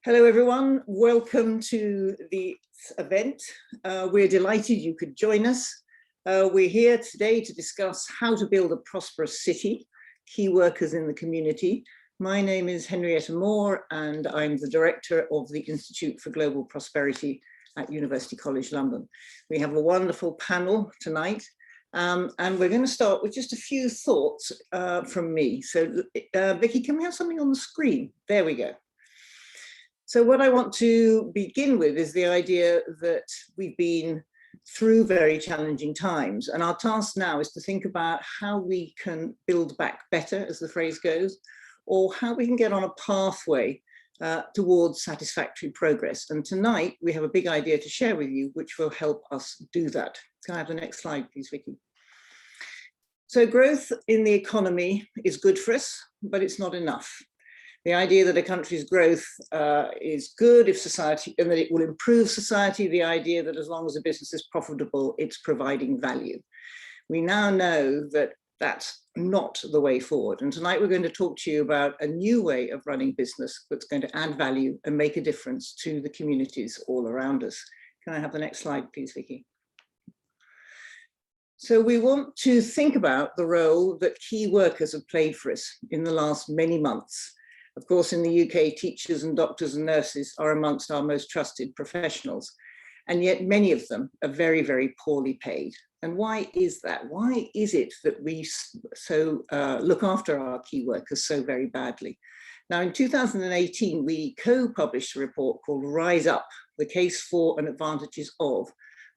Hello everyone, welcome to the event. We're delighted you could join us. We're here today to discuss how to build a prosperous city, key workers in the community. My name is Henrietta and I'm the director of the Institute for Global Prosperity at University College London. We have a wonderful panel tonight and we're going to start with just a few thoughts from me. So Vicky, can we have something on the screen? There we go. So what I want to begin with is the idea that we've been through very challenging times, and our task now is to think about how we can build back better, as the phrase goes, or how we can get on a pathway towards satisfactory progress. And tonight we have a big idea to share with you, which will help us do that. Can I have the next slide, please, Vicky? So growth in the economy is good for us, but it's not enough. The idea that a country's growth is good if society, and that it will improve society, the idea that as long as a business is profitable, it's providing value. We now know that that's not the way forward. And tonight we're going to talk to you about a new way of running business that's going to add value and make a difference to the communities all around us. Can I have the next slide, please, Vicky? So we want to think about the role that key workers have played for us in the last many months. Of course, in the UK, teachers and doctors and nurses are amongst our most trusted professionals, and yet many of them are very, very poorly paid. And why is that? Why is it that we look after our key workers so very badly? Now, in 2018, we co-published a report called Rise Up, the case for and advantages of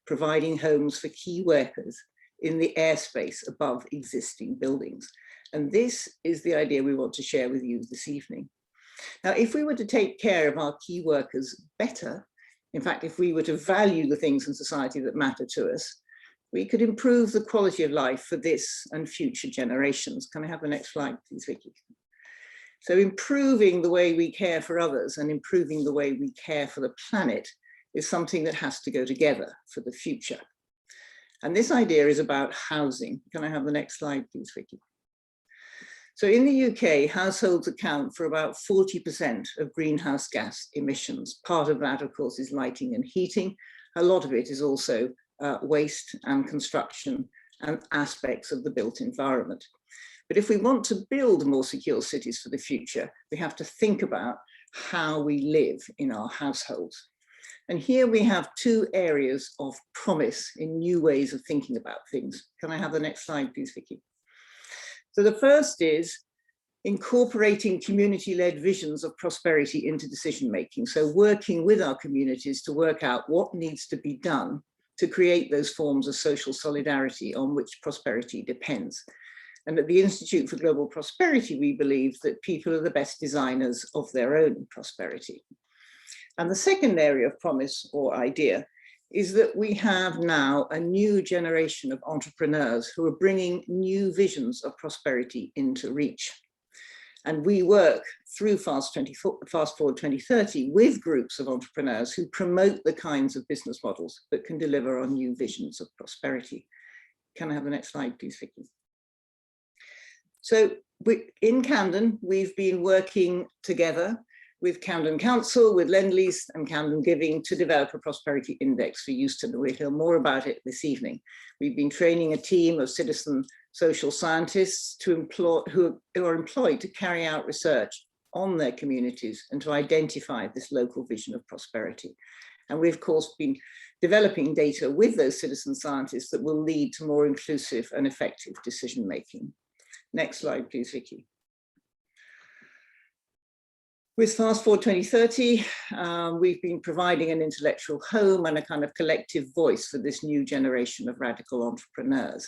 providing homes for key workers in the airspace above existing buildings. And this is the idea we want to share with you this evening. Now, if we were to take care of our key workers better, in fact, if we were to value the things in society that matter to us, we could improve the quality of life for this and future generations. Can I have the next slide, please, Vicky? So improving the way we care for others and improving the way we care for the planet is something that has to go together for the future. And this idea is about housing. Can I have the next slide, please, Vicky? So in the UK, households account for about 40% of greenhouse gas emissions. Part of that, of course, is lighting and heating. A lot of it is also waste and construction and aspects of the built environment. But if we want to build more secure cities for the future, we have to think about how we live in our households. And here we have two areas of promise in new ways of thinking about things. Can I have the next slide, please, Vicky? So the first is incorporating community-led visions of prosperity into decision-making. So working with our communities to work out what needs to be done to create those forms of social solidarity on which prosperity depends. And at the Institute for Global Prosperity, we believe that people are the best designers of their own prosperity. And the second area of promise or idea is that we have now a new generation of entrepreneurs who are bringing new visions of prosperity into reach. And we work through Fast Forward 2030 with groups of entrepreneurs who promote the kinds of business models that can deliver on new visions of prosperity. Can I have the next slide, please, Vicky? So in Camden, we've been working together with Camden Council, with Lend-Lease and Camden Giving to develop a prosperity index for Euston. We'll hear more about it this evening. We've been training a team of citizen social scientists who are employed to carry out research on their communities and to identify this local vision of prosperity. And we've, of course, been developing data with those citizen scientists that will lead to more inclusive and effective decision-making. Next slide, please, Vicky. With Fast Forward 2030, we've been providing an intellectual home and a kind of collective voice for this new generation of radical entrepreneurs.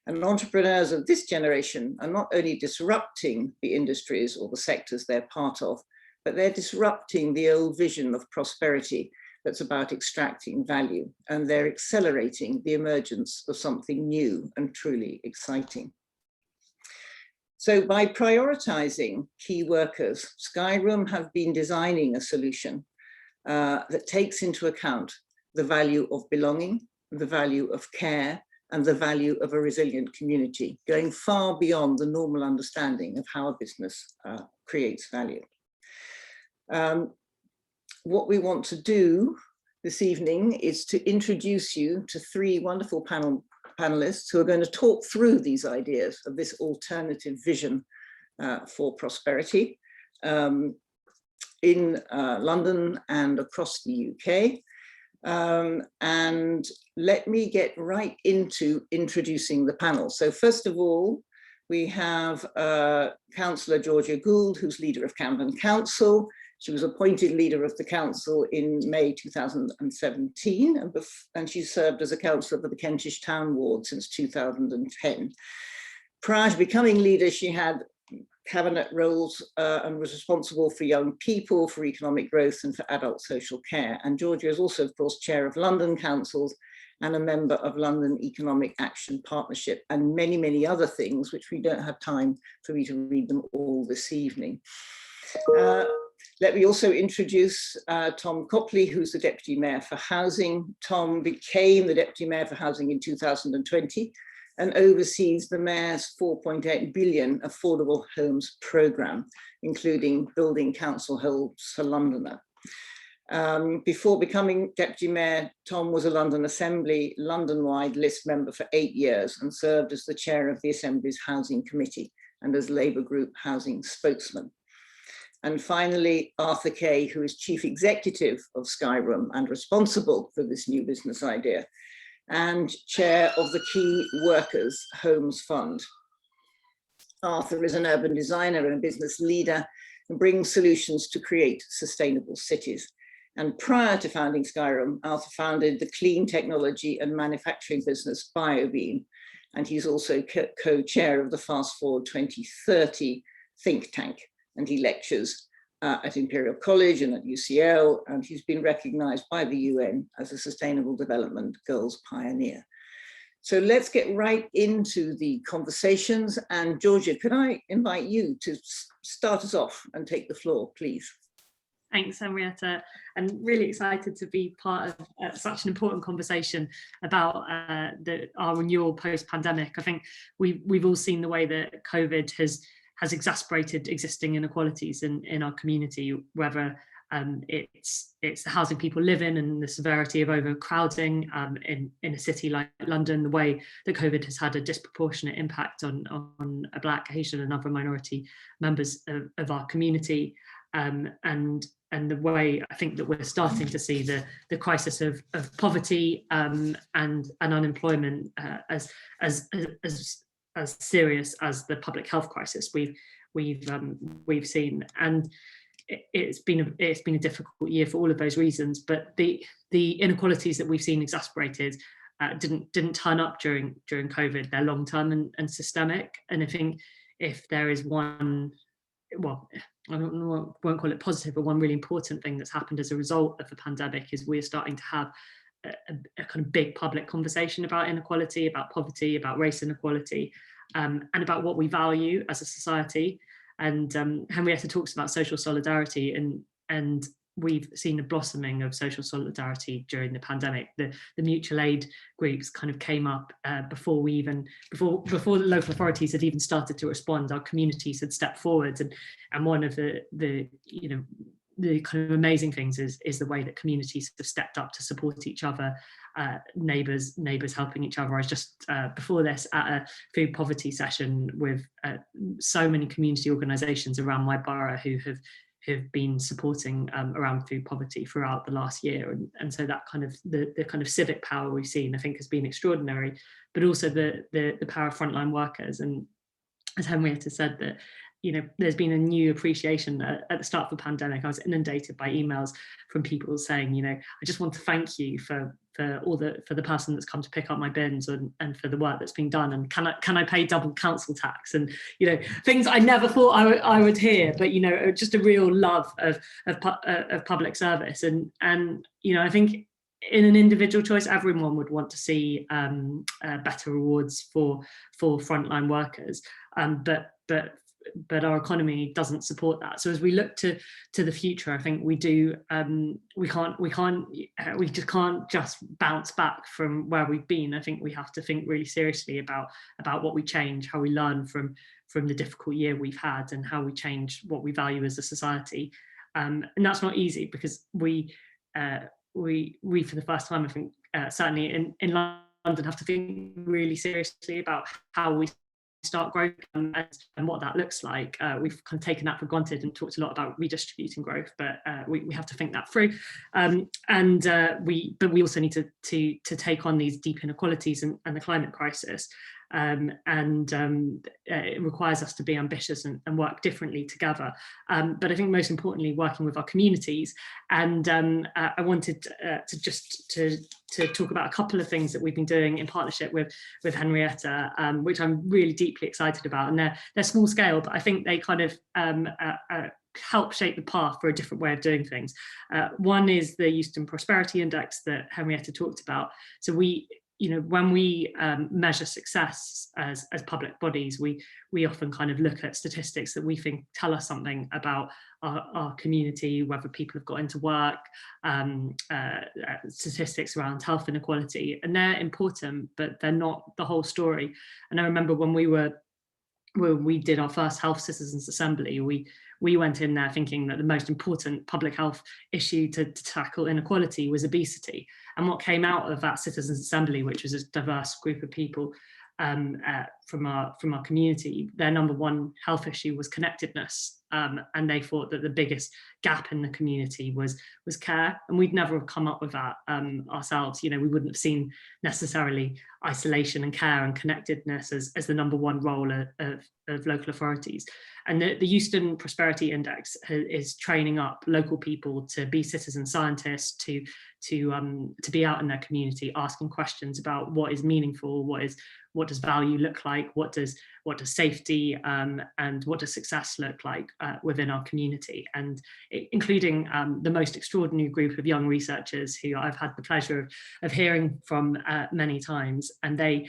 And entrepreneurs of this generation are not only disrupting the industries or the sectors they're part of, but they're disrupting the old vision of prosperity that's about extracting value, and they're accelerating the emergence of something new and truly exciting. So by prioritizing key workers, Skyroom have been designing a solution that takes into account the value of belonging, the value of care, and the value of a resilient community, going far beyond the normal understanding of how a business creates value. what we want to do this evening is to introduce you to three wonderful panelists who are going to talk through these ideas of this alternative vision for prosperity in London and across the UK. And let me get right into introducing the panel. So first of all, we have Councillor Georgia Gould, who's leader of Camden Council. She was appointed leader of the council in May 2017, and she served as a councillor for the Kentish Town Ward since 2010. Prior to becoming leader, she had cabinet roles and was responsible for young people, for economic growth and for adult social care. And Georgia is also, of course, chair of London Councils and a member of London Economic Action Partnership and many, many other things, which we don't have time for me to read them all this evening. Let me also introduce Tom Copley, who's the Deputy Mayor for Housing. Tom became the Deputy Mayor for Housing in 2020 and oversees the Mayor's 4.8 billion affordable homes programme, including building council homes for Londoner. Before becoming Deputy Mayor, Tom was a London Assembly London-wide list member for 8 years and served as the chair of the Assembly's Housing Committee and as Labour Group Housing spokesman. And finally, Arthur Kay, who is Chief Executive of Skyroom and responsible for this new business idea, and Chair of the Key Workers Homes Fund. Arthur is an urban designer and a business leader and brings solutions to create sustainable cities. And prior to founding Skyroom, Arthur founded the clean technology and manufacturing business BioBeam, and he's also co-chair of the Fast Forward 2030 think tank. And he lectures at Imperial College and at UCL, and he's been recognized by the UN as a Sustainable Development Girls Pioneer. So let's get right into the conversations. And Georgia, could I invite you to start us off and take the floor, please? Thanks, Henrietta. I'm really excited to be part of such an important conversation about our renewal post-pandemic. I think we've all seen the way that COVID has exacerbated existing inequalities in our community, whether it's the housing people live in and the severity of overcrowding in a city like London, the way that COVID has had a disproportionate impact on Black, Asian and other minority members of our community, and the way I think that we're starting to see the crisis of poverty and unemployment as serious as the public health crisis we've seen. And it's been a difficult year for all of those reasons, but the inequalities that we've seen exacerbated didn't turn up during COVID. They're long-term and systemic. And I think if there is one, well, I won't call it positive, but one really important thing that's happened as a result of the pandemic is we're starting to have a kind of big public conversation about inequality, about poverty, about race inequality, and about what we value as a society. And Henrietta talks about social solidarity, and we've seen a blossoming of social solidarity during the pandemic. The mutual aid groups kind of came up before the local authorities had even started to respond. Our communities had stepped forward, and one of the kind of amazing things is the way that communities have stepped up to support each other, neighbours helping each other. I was just before this at a food poverty session with so many community organisations around my borough who have been supporting around food poverty throughout the last year, and so that kind of the kind of civic power we've seen, I think, has been extraordinary, but also the power of frontline workers. And as Henrietta said, that there's been a new appreciation at the start of the pandemic. I was inundated by emails from people saying, I just want to thank you for the person that's come to pick up my bins and for the work that's been done, and can I pay double council tax, and things I never thought I would hear, but just a real love of public service, and I think in an individual choice, everyone would want to see better rewards for frontline workers, but our economy doesn't support that. So as we look to the future, I think we just can't just bounce back from where we've been. I think we have to think really seriously about what we change, how we learn from the difficult year we've had, and how we change what we value as a society. And that's not easy, because we for the first time, I think, certainly in London, have to think really seriously about how we start growth and what that looks like. We've kind of taken that for granted and talked a lot about redistributing growth, but we have to think that through. But we also need to take on these deep inequalities and the climate crisis. It requires us to be ambitious and work differently together. But I think most importantly, working with our communities. And I wanted to talk about a couple of things that we've been doing in partnership with Henrietta, which I'm really deeply excited about. And they're small scale, but I think they kind of help shape the path for a different way of doing things. One is the Euston Prosperity Index that Henrietta talked about. So when we measure success as public bodies, we often kind of look at statistics that we think tell us something about our community, whether people have got into work, statistics around health inequality, and they're important, but they're not the whole story. And I remember when we did our first Health Citizens Assembly, we went in there thinking that the most important public health issue to tackle inequality was obesity. And what came out of that Citizens Assembly, which was a diverse group of people from our community, their number one health issue was connectedness. And they thought that the biggest gap in the community was care. And we'd never have come up with that ourselves. We wouldn't have seen necessarily isolation and care and connectedness as the number one role of local authorities. And the Euston Prosperity Index is training up local people to be citizen scientists, to be out in their community, asking questions about what is meaningful, what does value look like, what does safety and what does success look like within our community, and including the most extraordinary group of young researchers who I've had the pleasure of hearing from many times. And they're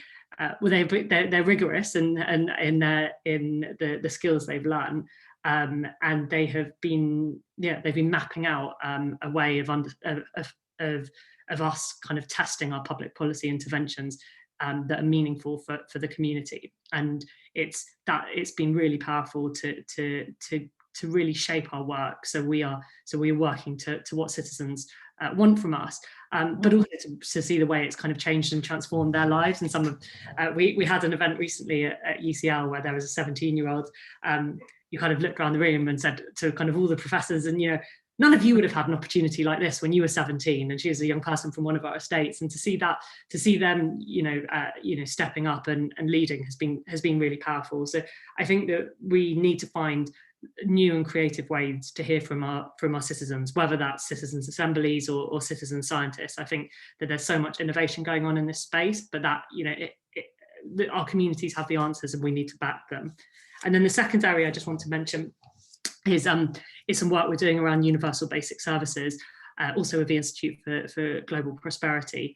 rigorous and in the skills they've learned, and they have been mapping out a way of us kind of testing our public policy interventions that are meaningful for the community. And it's been really powerful to really shape our work. So we're working to what citizens want from us, but also to see the way it's kind of changed and transformed their lives. And some of we had an event recently at UCL where there was a 17-year-old. You kind of looked around the room and said to kind of all the professors, and none of you would have had an opportunity like this when you were 17, and she was a young person from one of our estates. And to see them, stepping up and leading has been really powerful. So I think that we need to find new and creative ways to hear from our citizens, whether that's citizens assemblies or citizen scientists. I think that there's so much innovation going on in this space, but that our communities have the answers and we need to back them. And then the second area I just want to mention is some work we're doing around universal basic services, also with the Institute for Global Prosperity.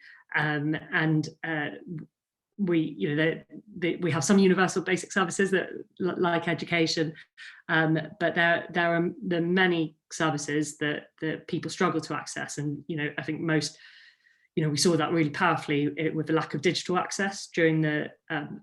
We have some universal basic services that like education, but there are many services that people struggle to access. And I think most, we saw that really powerfully with the lack of digital access during the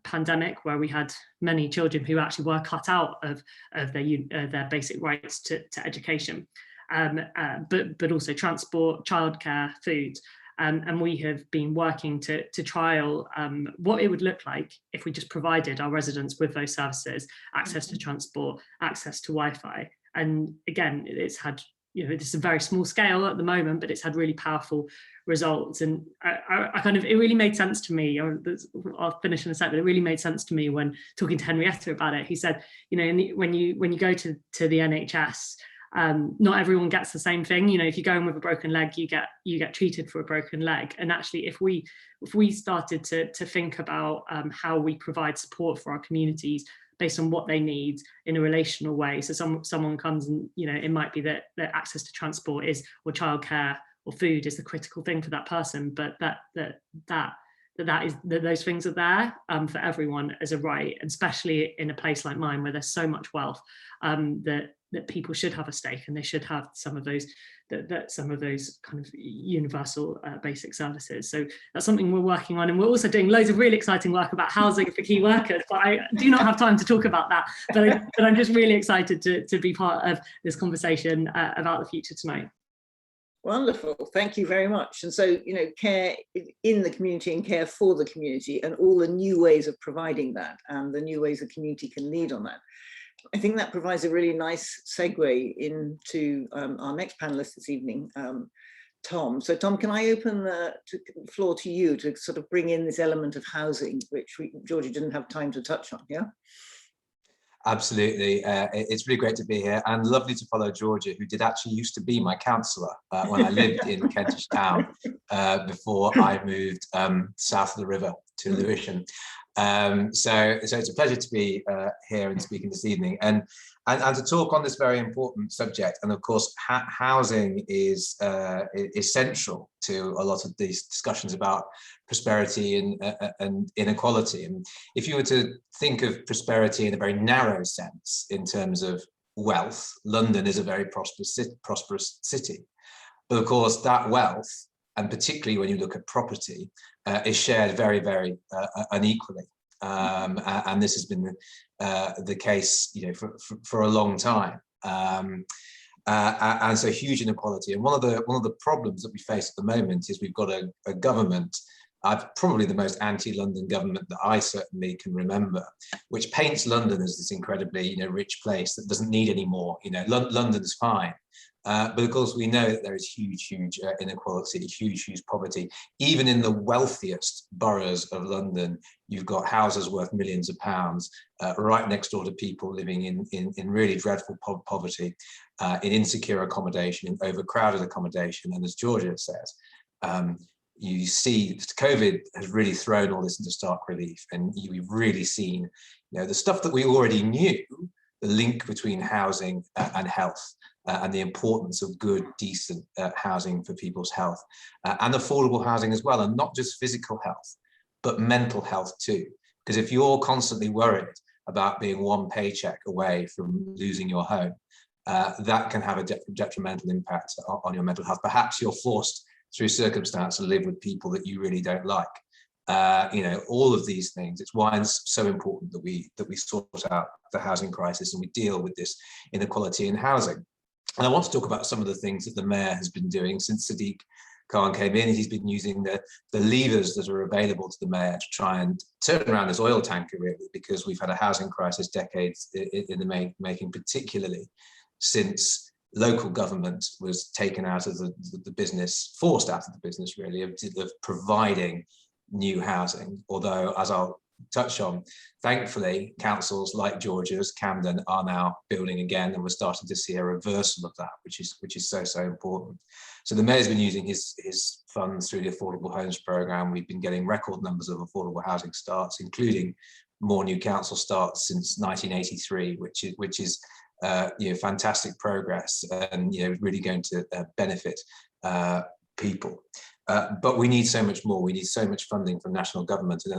pandemic, where we had many children who actually were cut out of their basic rights to education, but also transport, childcare, food. And we have been working to trial what it would look like if we just provided our residents with those services, access to transport, access to Wi-Fi. And again, it's had, this is a very small scale at the moment, but it's had really powerful results. And it really made sense to me, I'll finish in a second, but it really made sense to me when talking to Henrietta about it. He said, when you go to the NHS, not everyone gets the same thing. If you go in with a broken leg, you get treated for a broken leg. And actually, if we started to think about how we provide support for our communities based on what they need in a relational way. So someone comes and it might be that access to transport or childcare or food is the critical thing for that person, but those things are there for everyone as a right, and especially in a place like mine where there's so much wealth, that that people should have a stake, and they should have some of those some of those kind of universal basic services. So that's something we're working on, and we're also doing loads of really exciting work about housing for key workers, but I do not have time to talk about that. But I'm just really excited to be part of this conversation about the future tonight. Wonderful, thank you very much. And so, you know, care in the community and care for the community, and all the new ways of providing that, and the new ways the community can lead on that. I think that provides a really nice segue into our next panelist this evening, Tom. So Tom, can I open the floor to you to sort of bring in this element of housing, which Georgia didn't have time to touch on, yeah? Absolutely. It's really great to be here, and lovely to follow Georgia, who did actually used to be my councillor when I lived in Kentish Town before I moved south of the river to Lewisham. So it's a pleasure to be here and speaking this evening, and to talk on this very important subject. And of course, housing is essential to a lot of these discussions about prosperity and inequality. And if you were to think of prosperity in a very narrow sense, in terms of wealth, London is a very prosperous city. But of course, that wealth, and particularly when you look at property, is shared very, very unequally. And this has been the case, you know, for a long time. And so huge inequality. And one of the problems that we face at the moment is we've got a government, probably the most anti-London government that I certainly can remember, which paints London as this incredibly, you know, rich place that doesn't need any more. You know, London's fine. But of course, we know that there is huge inequality, huge poverty. Even in the wealthiest boroughs of London, you've got houses worth millions of pounds right next door to people living in really dreadful poverty, in insecure accommodation, in overcrowded accommodation. And as Georgia says, you see COVID has really thrown all this into stark relief, and we've really seen, you know, the stuff that we already knew, the link between housing and health. And the importance of good, decent housing for people's health, and affordable housing as well, and not just physical health, but mental health too. Because if you're constantly worried about being one paycheck away from losing your home, that can have a detrimental impact on your mental health. Perhaps you're forced through circumstance to live with people that you really don't like. You know, all of these things. It's why it's so important that we sort out the housing crisis and we deal with this inequality in housing. And I want to talk about some of the things that the mayor has been doing since Sadiq Khan came in. He's been using the levers that are available to the mayor to try and turn around this oil tanker, really, because we've had a housing crisis decades in the making, particularly since local government was taken out of the business, forced out of the business, really, of providing new housing. Although, as I'll touch on, thankfully, councils like Georgia's, Camden, are now building again, and we're starting to see a reversal of that, which is so important. So the mayor's been using his funds through the Affordable Homes Programme. We've been getting record numbers of affordable housing starts, including more new council starts since 1983, which is you know, fantastic progress, and you know, really going to benefit people. But we need so much more. We need so much funding from national government, and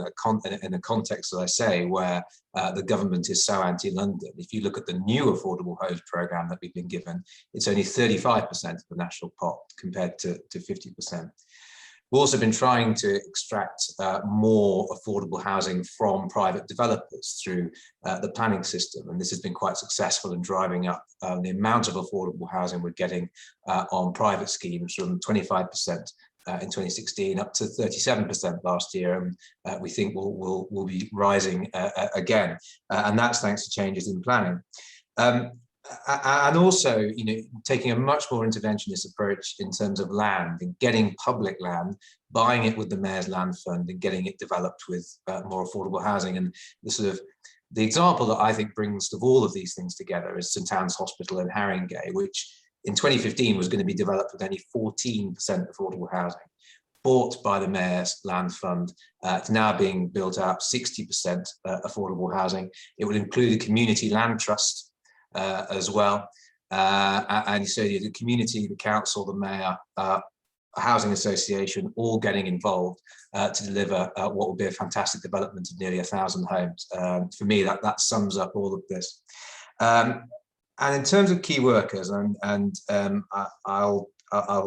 in a context, as I say, where the government is so anti-London. If you look at the new affordable homes programme that we've been given, it's only 35% of the national pot compared to 50%. We've also been trying to extract more affordable housing from private developers through the planning system, and this has been quite successful in driving up the amount of affordable housing we're getting on private schemes from 25% in 2016 up to 37% last year, and we think will be rising again, and that's thanks to changes in planning. And also, you know, taking a much more interventionist approach in terms of land and getting public land, buying it with the Mayor's Land Fund and getting it developed with more affordable housing. And the example that I think brings of all of these things together is St Anne's Hospital in Haringey, which in 2015 was going to be developed with only 14% affordable housing, bought by the Mayor's Land Fund. It's now being built out 60% affordable housing. It will include a community land trust as well. And so the community, the council, the mayor, a housing association, all getting involved to deliver what will be a fantastic development of nearly 1,000 homes. For me, that sums up all of this. And in terms of key workers, I'll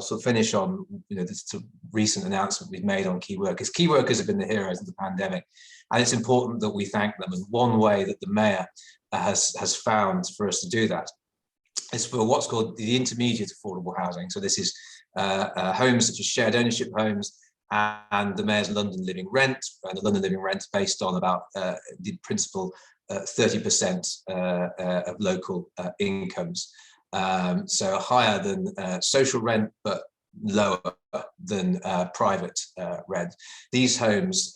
sort of finish on this sort of recent announcement we've made on key workers. Key workers have been the heroes of the pandemic, and it's important that we thank them. And one way that the mayor has found for us to do that is for what's called the intermediate affordable housing. So this is homes such as shared ownership homes and the mayor's London Living Rent, and the London Living Rent based on about the principal 30% of local incomes. So higher than social rent, but lower than private rent. These homes,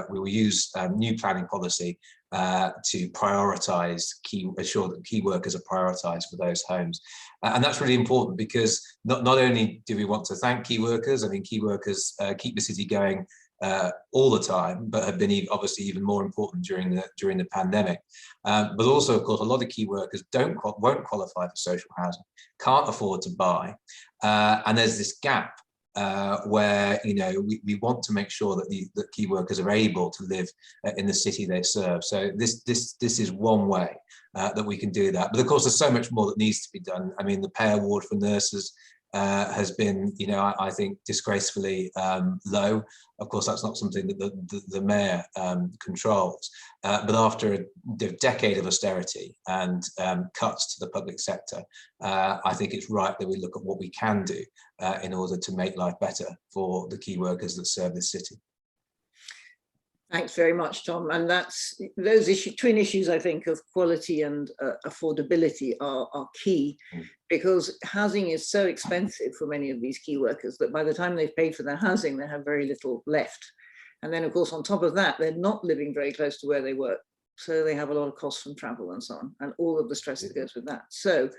we will use new planning policy to prioritise, ensure that key workers are prioritised for those homes. And that's really important because not only do we want to thank key workers, I mean, key workers keep the city going all the time, but have been obviously even more important during the pandemic. But also, of course, a lot of key workers won't qualify for social housing, can't afford to buy, and there's this gap where we want to make sure that key workers are able to live in the city they serve. So this is one way that we can do that. But of course, there's so much more that needs to be done. I mean, the pay award for nurses has been, I think, disgracefully low. Of course, that's not something that the mayor controls. But after a decade of austerity and cuts to the public sector, I think it's right that we look at what we can do in order to make life better for the key workers that serve this city. Thanks very much, Tom. And that's those twin issues, I think, of quality and affordability are key, because housing is so expensive for many of these key workers that by the time they've paid for their housing, they have very little left. And then, of course, on top of that, they're not living very close to where they work. So they have a lot of costs from travel and so on, and all of the stress that goes with that. So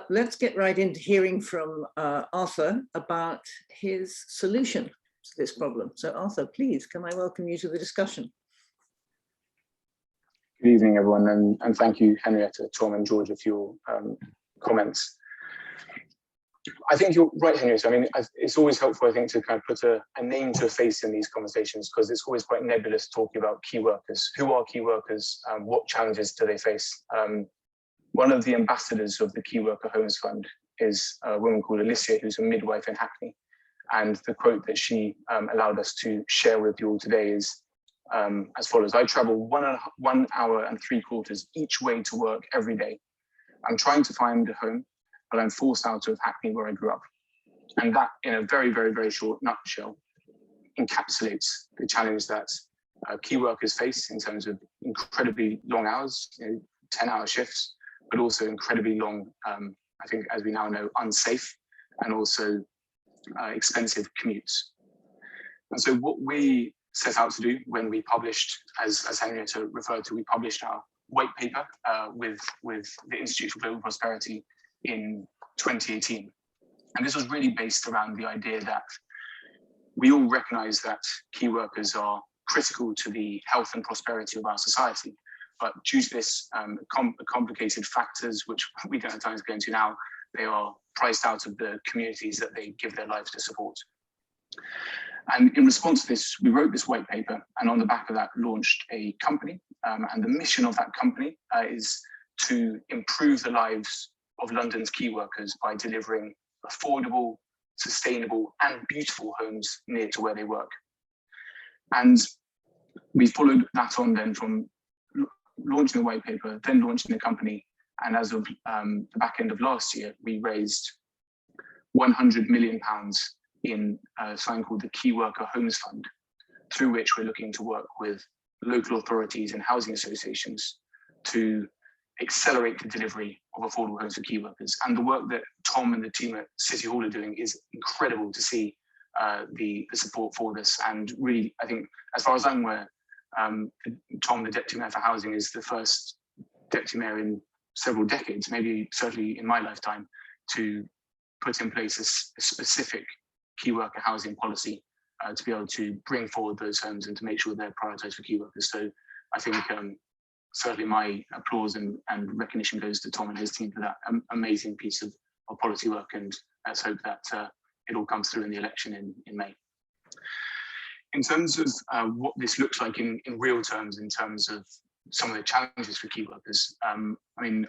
let's get right into hearing from Arthur about his solution to this problem. So Arthur, please, can I welcome you to the discussion? Good evening, everyone, and thank you, Henrietta, Tom and Georgia, for your comments. I think you're right, Henrietta. I mean, it's always helpful, I think, to kind of put a name to a face in these conversations, because it's always quite nebulous talking about key workers. Who are key workers? What challenges do they face? One of the ambassadors of the Key Worker Homes Fund is a woman called Alicia, who's a midwife in Hackney. And the quote that she allowed us to share with you all today is as follows: I travel 1 hour and 3/4 each way to work every day. I'm trying to find a home, but I'm forced out of Hackney, where I grew up. And that, in a very, very, very short nutshell, encapsulates the challenge that key workers face in terms of incredibly long hours, 10-hour shifts, but also incredibly long, I think, as we now know, unsafe and also expensive commutes. And so what we set out to do when we published, as Henrietta referred to, we published our white paper with the Institute for Global Prosperity in 2018. And this was really based around the idea that we all recognize that key workers are critical to the health and prosperity of our society. But due to this complicated factors, which we don't have time to go into now, they are priced out of the communities that they give their lives to support. And in response to this, we wrote this white paper, and on the back of that launched a company. And the mission of that company is to improve the lives of London's key workers by delivering affordable, sustainable and beautiful homes near to where they work. And we followed that on then from launching the white paper, then launching the company. And as of the back end of last year, we raised £100 million in something called the Key Worker Homes Fund, through which we're looking to work with local authorities and housing associations to accelerate the delivery of affordable homes for key workers. And the work that Tom and the team at City Hall are doing is incredible to see the support for this. And really, I think, as far as I'm aware, Tom, the Deputy Mayor for Housing, is the first Deputy Mayor in several decades, maybe certainly in my lifetime, to put in place a specific key worker housing policy to be able to bring forward those homes and to make sure they're prioritised for key workers. So I think certainly my applause and recognition goes to Tom and his team for that amazing piece of policy work, and let's hope that it all comes through in the election in May. In terms of what this looks like in real terms, in terms of some of the challenges for key workers, I mean,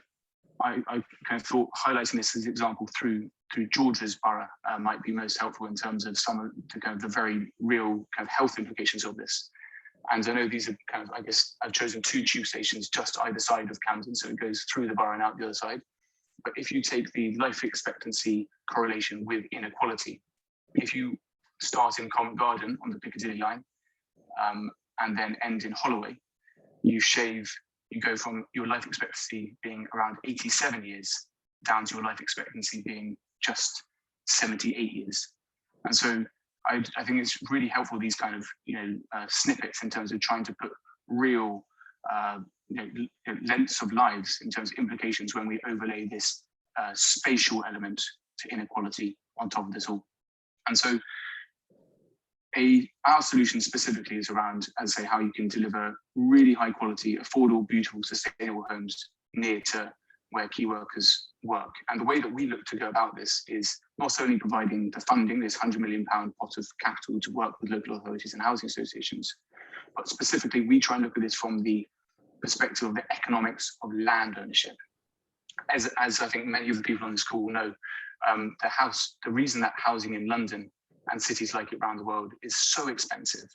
I kind of thought highlighting this as an example through George's borough might be most helpful in terms of some of the kind of the very real kind of health implications of this. And I know these are kind of, I guess, I've chosen 2 tube stations just either side of Camden, so it goes through the borough and out the other side. But if you take the life expectancy correlation with inequality, if you start in Covent Garden on the Piccadilly line and then end in Holloway, you go from your life expectancy being around 87 years down to your life expectancy being just 78 years. And so I think it's really helpful, these kind of snippets in terms of trying to put real lengths of lives in terms of implications when we overlay this spatial element to inequality on top of this all. And so our solution specifically is around, as I say, how you can deliver really high quality, affordable, beautiful, sustainable homes near to where key workers work. And the way that we look to go about this is not only providing the funding, this £100 million pot of capital to work with local authorities and housing associations, but specifically we try and look at this from the perspective of the economics of land ownership. As I think many of the people on this call know, the reason that housing in London and cities like it around the world is so expensive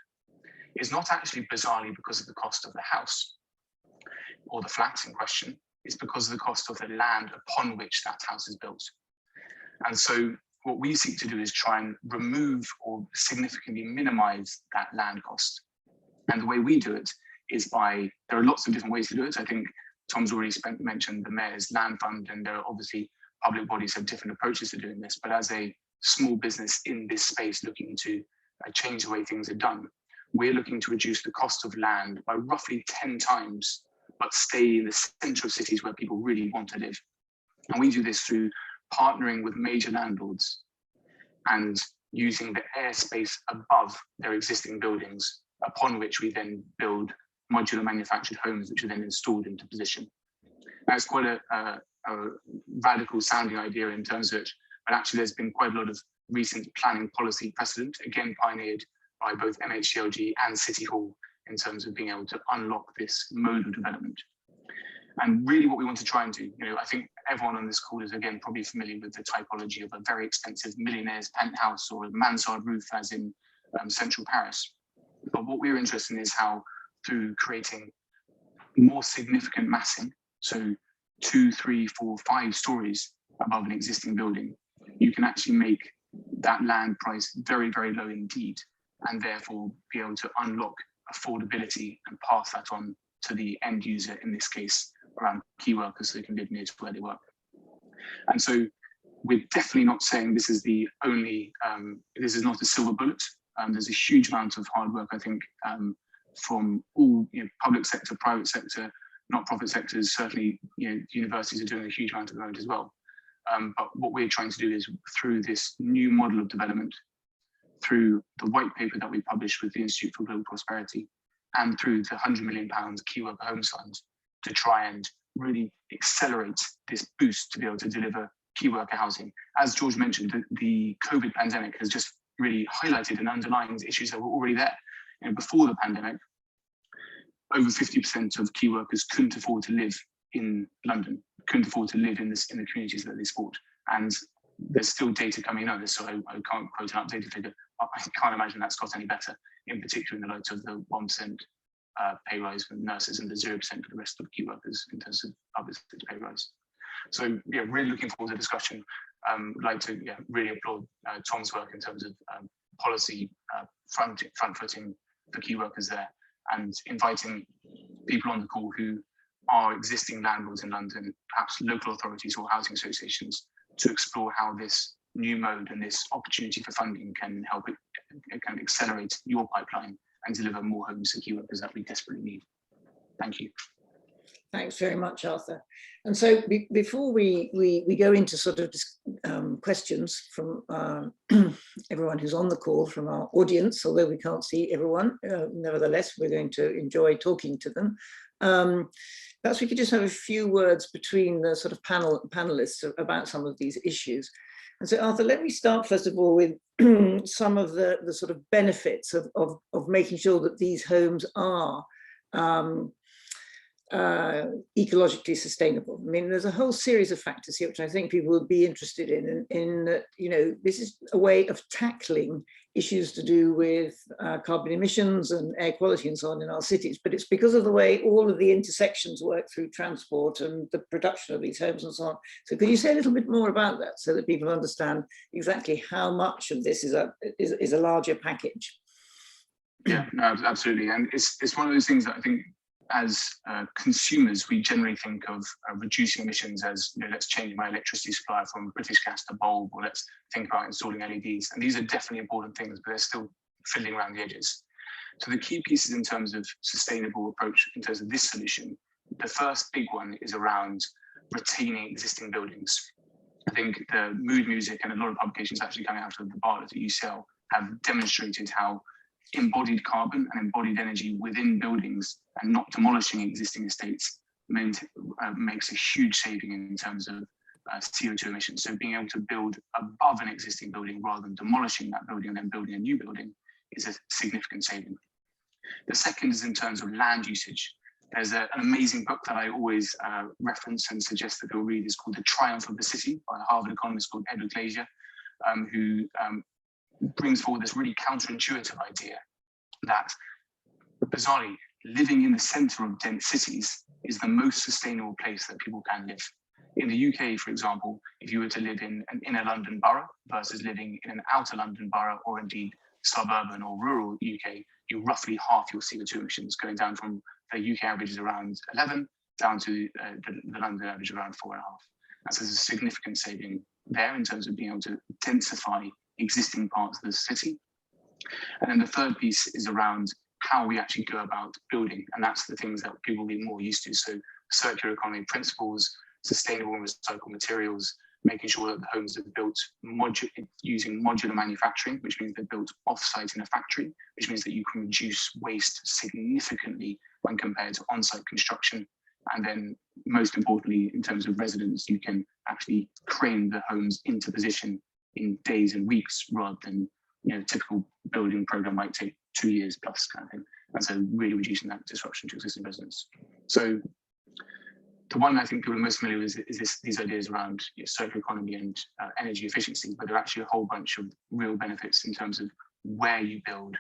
is not actually bizarrely because of the cost of the house or the flats in question. It's because of the cost of the land upon which that house is built. And so what we seek to do is try and remove or significantly minimize that land cost. And the way we do it is there are lots of different ways to do it. I think Tom's already mentioned the Mayor's Land Fund, and there are obviously public bodies have different approaches to doing this. But as a small business in this space looking to change the way things are done, we're looking to reduce the cost of land by roughly 10 times, but stay in the center of cities where people really want to live. And we do this through partnering with major landlords and using the airspace above their existing buildings, upon which we then build modular manufactured homes, which are then installed into position. That's quite a radical sounding idea in terms of it, but actually there's been quite a lot of recent planning policy precedent, again pioneered by both MHCLG and City Hall, in terms of being able to unlock this mode of development. And really what we want to try and do, I think everyone on this call is again probably familiar with the typology of a very expensive millionaire's penthouse or a mansard roof as in central Paris. But what we're interested in is how, through creating more significant massing, so 2, 3, 4, 5 stories above an existing building, you can actually make that land price very, very low indeed, and therefore be able to unlock affordability and pass that on to the end user, in this case around key workers, so they can live near to where they work. And so we're definitely not saying this is the only, this is not a silver bullet. There's a huge amount of hard work, I think, from all public sector, private sector, not-profit sectors. Certainly, universities are doing a huge amount at the moment as well. But what we're trying to do is, through this new model of development, through the white paper that we published with the Institute for Global Prosperity, and through the £100 million Key Worker Homes Fund, to try and really accelerate this boost to be able to deliver key worker housing. As George mentioned, the COVID pandemic has just really highlighted and underlined issues that were already there. Before the pandemic, over 50% of key workers couldn't afford to live in London, couldn't afford to live in the communities that they support. And there's still data coming out of this, so I can't quote an updated figure. I can't imagine that's got any better, in particular in the light of the 1% pay rise for nurses and the 0% for the rest of key workers in terms of public sector pay rise. So yeah, really looking forward to the discussion. I'd like to really applaud Tom's work in terms of policy front-footing for key workers there, and inviting people on the call who are existing landlords in London, perhaps local authorities or housing associations, to explore how this new mode and this opportunity for funding can help it kind of accelerate your pipeline and deliver more homes to key workers that we desperately need. Thank you. Thanks very much, Arthur. And so before we go into sort of questions from everyone who's on the call, from our audience, although we can't see everyone, nevertheless, we're going to enjoy talking to them. Perhaps we could just have a few words between the sort of panelists about some of these issues. And so, Arthur, let me start first of all with some of the sort of benefits of making sure that these homes are ecologically sustainable. I mean, there's a whole series of factors here which I think people would be interested in that, you know, this is a way of tackling issues to do with carbon emissions and air quality and so on in our cities, but it's because of the way all of the intersections work through transport and the production of these homes and so on. So could you say a little bit more about that so that people understand exactly how much of this is a larger package? Yeah, no, absolutely. And it's one of those things that I think as consumers, we generally think of reducing emissions as, you know, let's change my electricity supply from British gas to bulb, or let's think about installing LEDs. And these are definitely important things, but they're still fiddling around the edges. So the key pieces in terms of sustainable approach, in terms of this solution, the first big one is around retaining existing buildings. I think the mood music and a lot of publications actually coming out of the Borough at UCL have demonstrated how embodied carbon and embodied energy within buildings and not demolishing existing estates makes a huge saving in terms of CO2 emissions. So being able to build above an existing building rather than demolishing that building and then building a new building is a significant saving. The second is in terms of land usage. There's an amazing book that I always reference and suggest that people read. It's called The Triumph of the City by a Harvard economist called Edward Cllr, who brings forward this really counterintuitive idea that, bizarrely, living in the centre of dense cities is the most sustainable place that people can live. In the UK, for example, if you were to live in an inner London borough versus living in an outer London borough, or indeed suburban or rural UK, you roughly half your CO2 emissions, going down from the UK average is around 11 down to the London average around 4.5. And so there's a significant saving there in terms of being able to densify existing parts of the city. And then the third piece is around how we actually go about building, and that's the things that people will be more used to. So circular economy principles, sustainable and recycled materials, making sure that the homes are built using modular manufacturing, which means they're built off-site in a factory, which means that you can reduce waste significantly when compared to on-site construction. And then most importantly, in terms of residents, you can actually crane the homes into position in days and weeks rather than, you know, typical building program might take 2 years plus kind of thing. And so really reducing that disruption to existing residents. So the one I think people are most familiar with is these ideas around, you know, circular economy and energy efficiency, but there are actually a whole bunch of real benefits in terms of where you build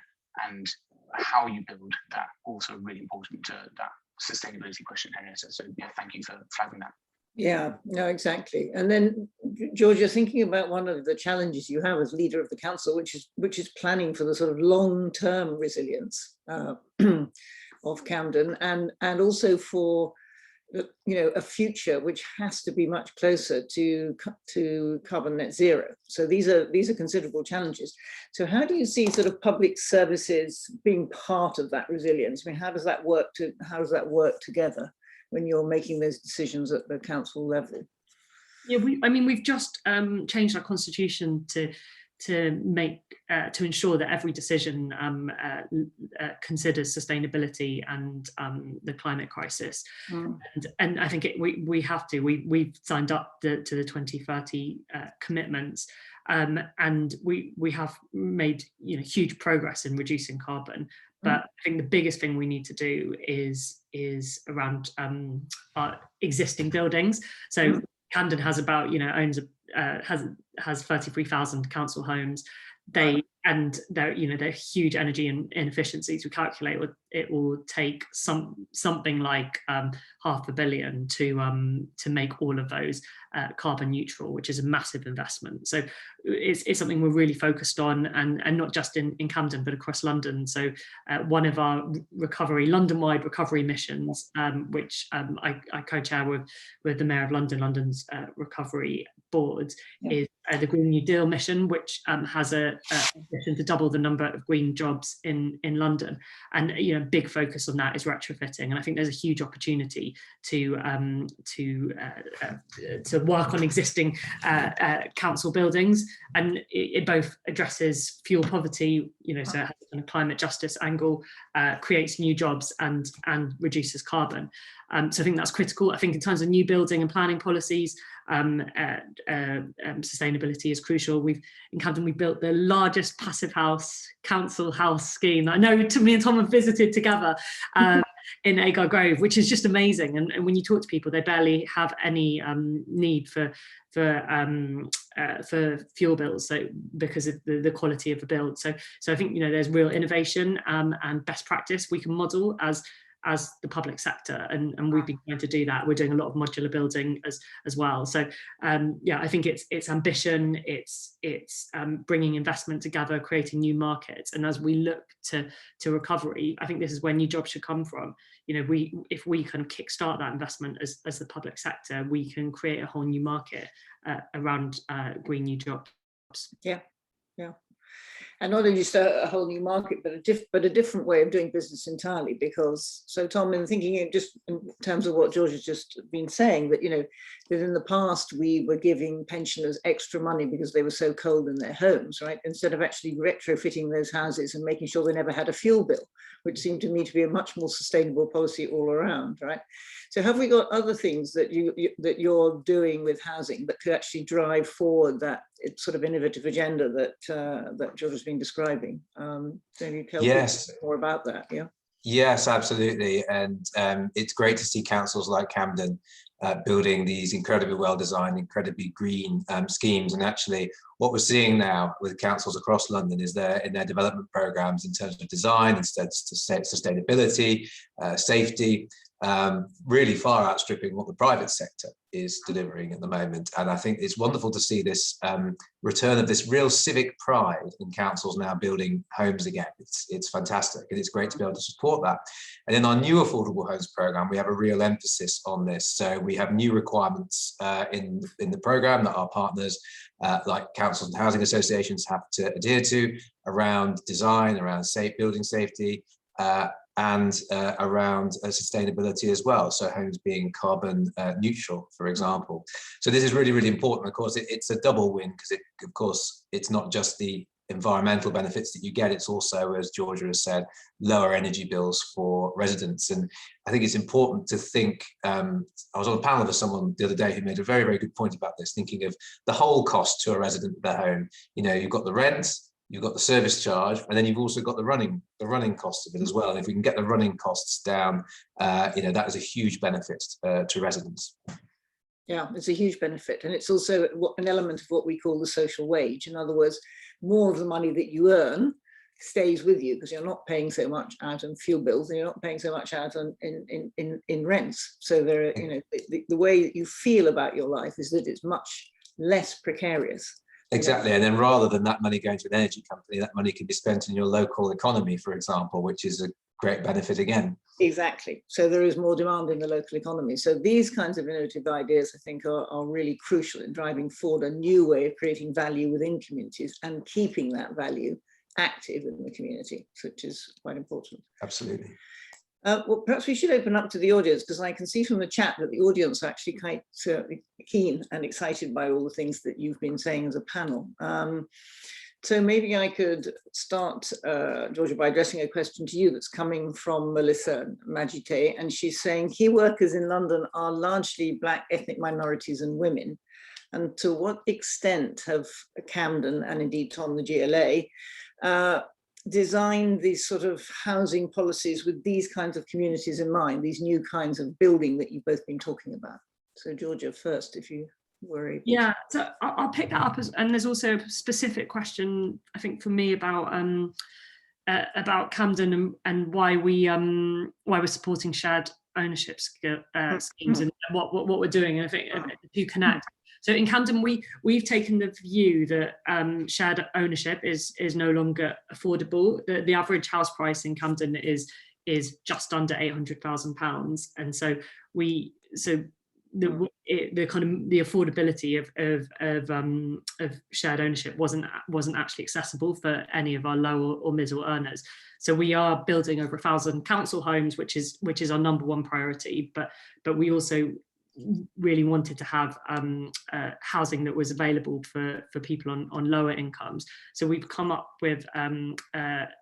and how you build that also really important to that sustainability question, Henrietta. So yeah, thank you for flagging that. Yeah, no, exactly. And then, Georgia, thinking about one of the challenges you have as leader of the council, which is planning for the sort of long-term resilience of Camden, and also for, you know, a future which has to be much closer to carbon net zero. So these are considerable challenges. So how do you see sort of public services being part of that resilience? I mean, how does that work together when you're making those decisions at the council level? Yeah, we've just changed our constitution to make to ensure that every decision considers sustainability and the climate crisis. And I think we have to. We've signed up to the 2030 commitments, and we have made, you know, huge progress in reducing carbon. But I think the biggest thing we need to do is around our existing buildings. So Camden has about, you know, has 33,000 council homes. They're huge energy and inefficiencies. We calculate it will take something like $500 million to make all of those carbon neutral, which is a massive investment. So it's something we're really focused on, and not just in Camden, but across London. So one of our London-wide recovery missions, which I co-chair with the Mayor of London, London's recovery board, is the Green New Deal mission, which has a mission to double the number of green jobs in London. And, you know, big focus on that is retrofitting. And I think there's a huge opportunity to work on existing council buildings, and it both addresses fuel poverty, you know, so it has a climate justice angle, creates new jobs and reduces carbon. So I think that's critical. I think in terms of new building and planning policies, sustainability is crucial. In Camden, we built the largest passive house council house scheme. I know me and Tom have visited together. in Agar Grove, which is just amazing. And when you talk to people, they barely have any need for fuel bills, so because of the quality of the build. So I think, you know, there's real innovation and best practice we can model as the public sector, and we've been trying to do that. We're doing a lot of modular building as well. So yeah, I think it's ambition, it's bringing investment together, creating new markets, and as we look to recovery, I think this is where new jobs should come from. You know, if we kind of kickstart that investment as the public sector, we can create a whole new market around green new jobs. Yeah. And not only just a whole new market, but a different way of doing business entirely. Because, so Tom, in thinking just in terms of what George has just been saying, that, you know, that in the past we were giving pensioners extra money because they were so cold in their homes, right? Instead of actually retrofitting those houses and making sure they never had a fuel bill, which seemed to me to be a much more sustainable policy all around, right? So have we got other things that you're doing with housing that could actually drive forward that sort of innovative agenda that George has been describing? Can you tell us more about that? Yeah. Yes, absolutely. And it's great to see councils like Camden building these incredibly well-designed, incredibly green schemes. And actually, what we're seeing now with councils across London is in their development programs in terms of design, instead of sustainability, safety, really far outstripping what the private sector is delivering at the moment. And I think it's wonderful to see this return of this real civic pride in councils now building homes again. It's fantastic, and it's great to be able to support that. And in our new affordable homes program, we have a real emphasis on this. So we have new requirements in the program that our partners like councils and housing associations have to adhere to around design, around building safety, and around sustainability as well. So homes being carbon neutral, for example. So this is really, really important. Of course, it's a double win, because of course, it's not just the environmental benefits that you get, it's also, as Georgia has said, lower energy bills for residents. And I think it's important to think, I was on a panel with someone the other day who made a very, very good point about this, thinking of the whole cost to a resident of their home. You know, you've got the rent, you've got the service charge, and then you've also got the running costs of it as well. And if we can get the running costs down, you know, that is a huge benefit to residents. Yeah, it's a huge benefit. And it's also an element of what we call the social wage. In other words, more of the money that you earn stays with you, because you're not paying so much out on fuel bills, and you're not paying so much out on in rents. So there are, you know, the way that you feel about your life is that it's much less precarious. Exactly. And then rather than that money going to an energy company, that money can be spent in your local economy, for example, which is a great benefit again. Exactly. So there is more demand in the local economy. So these kinds of innovative ideas, I think, are really crucial in driving forward a new way of creating value within communities and keeping that value active in the community, which is quite important. Absolutely. Well, perhaps we should open up to the audience, because I can see from the chat that the audience are actually quite keen and excited by all the things that you've been saying as a panel. So maybe I could start, Georgia, by addressing a question to you that's coming from Melissa Majite, and she's saying key workers in London are largely Black, ethnic minorities and women. And to what extent have Camden, and indeed Tom, the GLA, designed these sort of housing policies with these kinds of communities in mind, these new kinds of building that you've both been talking about? So Georgia, first, if you were able. Yeah, so I'll pick that up, and there's also a specific question, I think, for me about Camden and why we're supporting shared ownership schemes and what we're doing. And I think the two connect. So in Camden, we've taken the view that shared ownership is no longer affordable. The average house price in Camden is just under £800,000, and so the kind of the affordability of shared ownership wasn't actually accessible for any of our low or middle earners. So we are building over 1,000 council homes, which is our number one priority. But we also really wanted to have housing that was available for people on lower incomes. So we've come up with an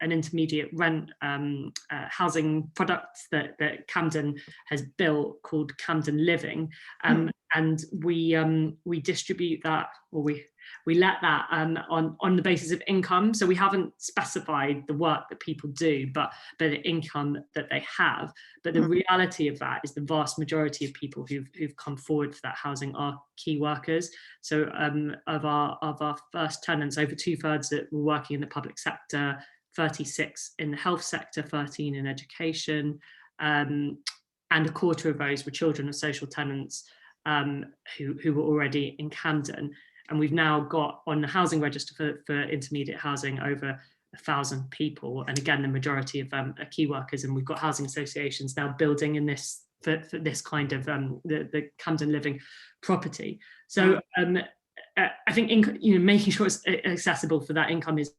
intermediate rent housing product that Camden has built called Camden Living. And and we distribute that, or we let that on the basis of income. So we haven't specified the work that people do, but the income that they have. But the reality of that is the vast majority of people who've come forward for that housing are key workers. So of our first tenants, over 2/3 that were working in the public sector, 36 in the health sector, 13 in education, and 1/4 of those were children of social tenants who were already in Camden. And we've now got on the housing register for intermediate housing over 1,000 people. And again, the majority of are key workers. And we've got housing associations now building in this for this kind of the Camden living property. So I think making sure it's accessible for that income is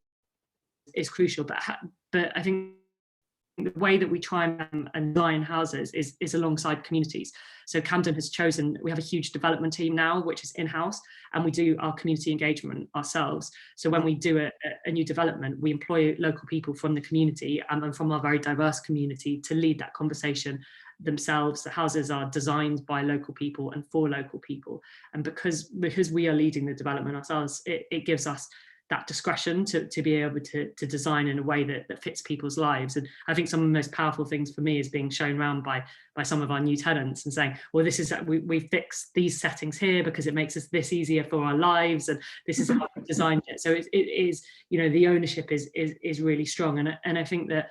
crucial. But I think the way that we try and design houses is alongside communities. So Camden has chosen, we have a huge development team now, which is in-house, and we do our community engagement ourselves. So when we do a new development, we employ local people from the community and from our very diverse community to lead that conversation themselves. The houses are designed by local people and for local people. And because we are leading the development ourselves, it gives us that discretion to be able to design in a way that fits people's lives. And I think some of the most powerful things for me is being shown around by some of our new tenants and saying, well, this is we fixed these settings here because it makes us this easier for our lives, and this is how we designed it. So it is, the ownership is really strong. And I think that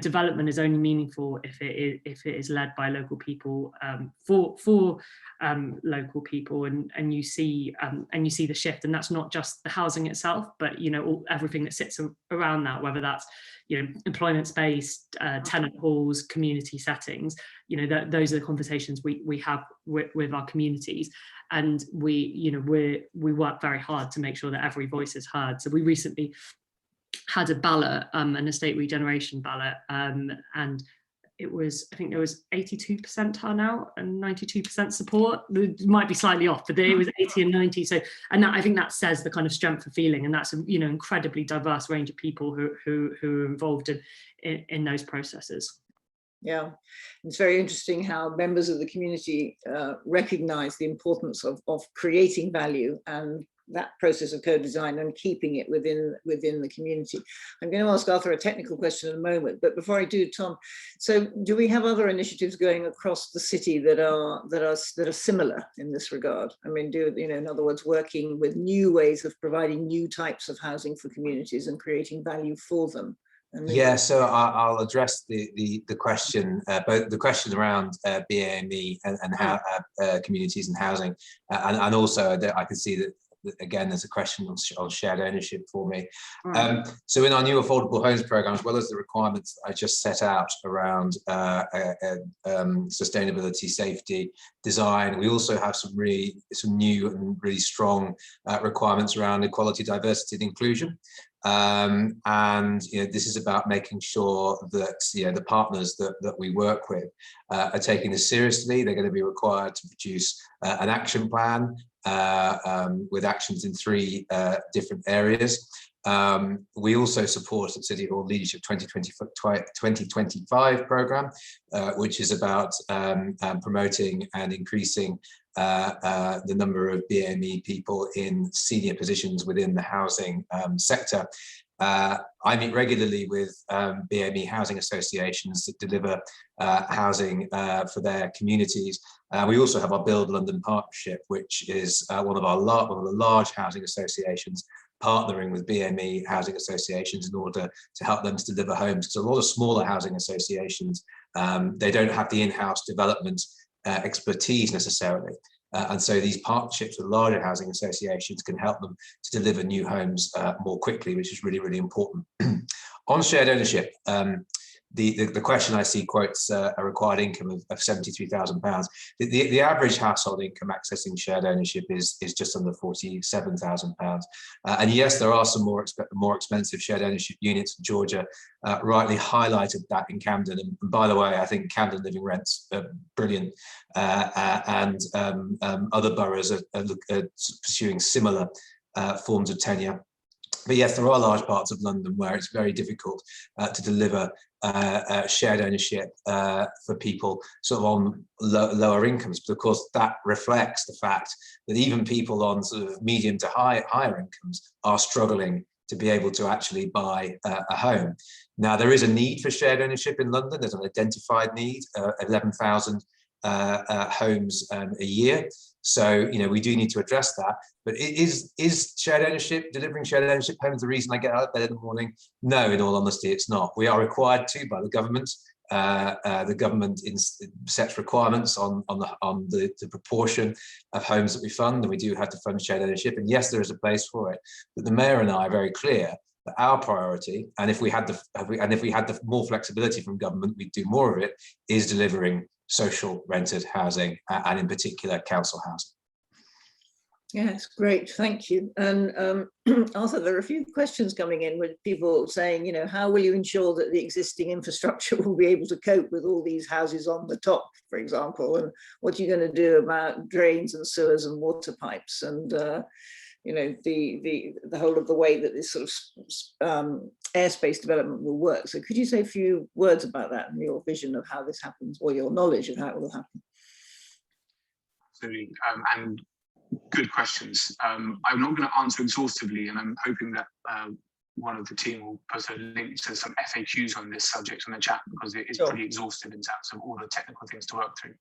development is only meaningful if it is led by local people, for local people, and you see the shift. And that's not just the housing itself, but everything that sits around that, whether that's employment space, tenant halls, community settings. Those are the conversations we have with our communities, and we work very hard to make sure that every voice is heard. So we recently had a ballot, an estate regeneration ballot, and I think there was 82% turnout and 92% support. It might be slightly off, but it was 80 and 90. So, and I think that says the kind of strength of feeling, and that's incredibly diverse range of people who are involved in those processes. Yeah, it's very interesting how members of the community recognise the importance of creating value and that process of co-design and keeping it within the community. I'm going to ask Arthur a technical question in a moment, but before I do, Tom, so do we have other initiatives going across the city that are similar in this regard? I mean, in other words, working with new ways of providing new types of housing for communities and creating value for them? Yeah, so I'll address the question, both the question around BAME and how communities and housing, and also I can see that again there's a question on shared ownership for me. So in our new affordable homes program, as well as the requirements that I just set out around sustainability, safety, design, we also have some new and really strong requirements around equality, diversity, and inclusion. And this is about making sure that the partners that we work with are taking this seriously. They're going to be required to produce an action plan with actions in 3 different areas. We also support the City Hall Leadership 2025 program, which is about promoting and increasing the number of BAME people in senior positions within the housing sector. I meet regularly with BAME housing associations that deliver housing for their communities. We also have our Build London Partnership, which is one of the large housing associations partnering with BAME housing associations in order to help them to deliver homes. Because a lot of smaller housing associations, they don't have the in-house development expertise necessarily. And so these partnerships with larger housing associations can help them to deliver new homes more quickly, which is really, really important. On shared ownership, the question I see quotes a required income of £73,000. The average household income accessing shared ownership is just under £47,000. And yes, there are some more expensive shared ownership units. Georgia rightly highlighted that in Camden. And by the way, I think Camden living rents are brilliant, and other boroughs are pursuing similar forms of tenure. But yes, there are large parts of London where it's very difficult to deliver shared ownership for people sort of on lower incomes. But of course, that reflects the fact that even people on sort of medium to higher incomes are struggling to be able to actually buy a home. Now, there is a need for shared ownership in London. There's an identified need, 11,000 homes a year. So, you know, we do need to address that. But is shared ownership, delivering shared ownership homes the reason I get out of bed in the morning? No, in all honesty, it's not. We are required to by the government. The government sets requirements on the proportion of homes that we fund, and we do have to fund shared ownership. And yes, there is a place for it. But the mayor and I are very clear that our priority, and if we had the more flexibility from government, we'd do more of it, is delivering social rented housing, and in particular council housing. Yes, great, thank you. And Arthur, there are a few questions coming in with people saying, you know, how will you ensure that the existing infrastructure will be able to cope with all these houses on the top, for example, and what are you going to do about drains and sewers and water pipes, and you know, the whole of the way that this sort of airspace development will work. So could you say a few words about that and your vision of how this happens, or your knowledge of how it will happen? Absolutely, and good questions. I'm not going to answer exhaustively, and I'm hoping that one of the team will put a link to some FAQs on this subject on the chat, because it is pretty exhaustive in terms of all the technical things to work through.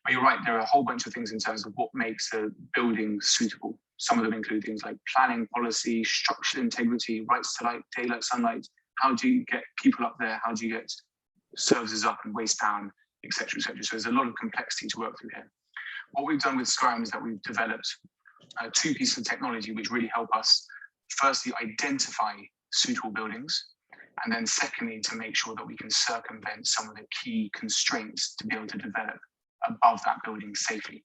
But you're right, there are a whole bunch of things in terms of what makes a building suitable. Some of them include things like planning policy, structural integrity, rights to light, daylight, sunlight. How do you get people up there? How do you get services up and waste down, etc., etc. So there's a lot of complexity to work through here. What we've done with Skyroom is that we've developed two pieces of technology which really help us, firstly, identify suitable buildings, and then secondly, to make sure that we can circumvent some of the key constraints to be able to develop above that building safely.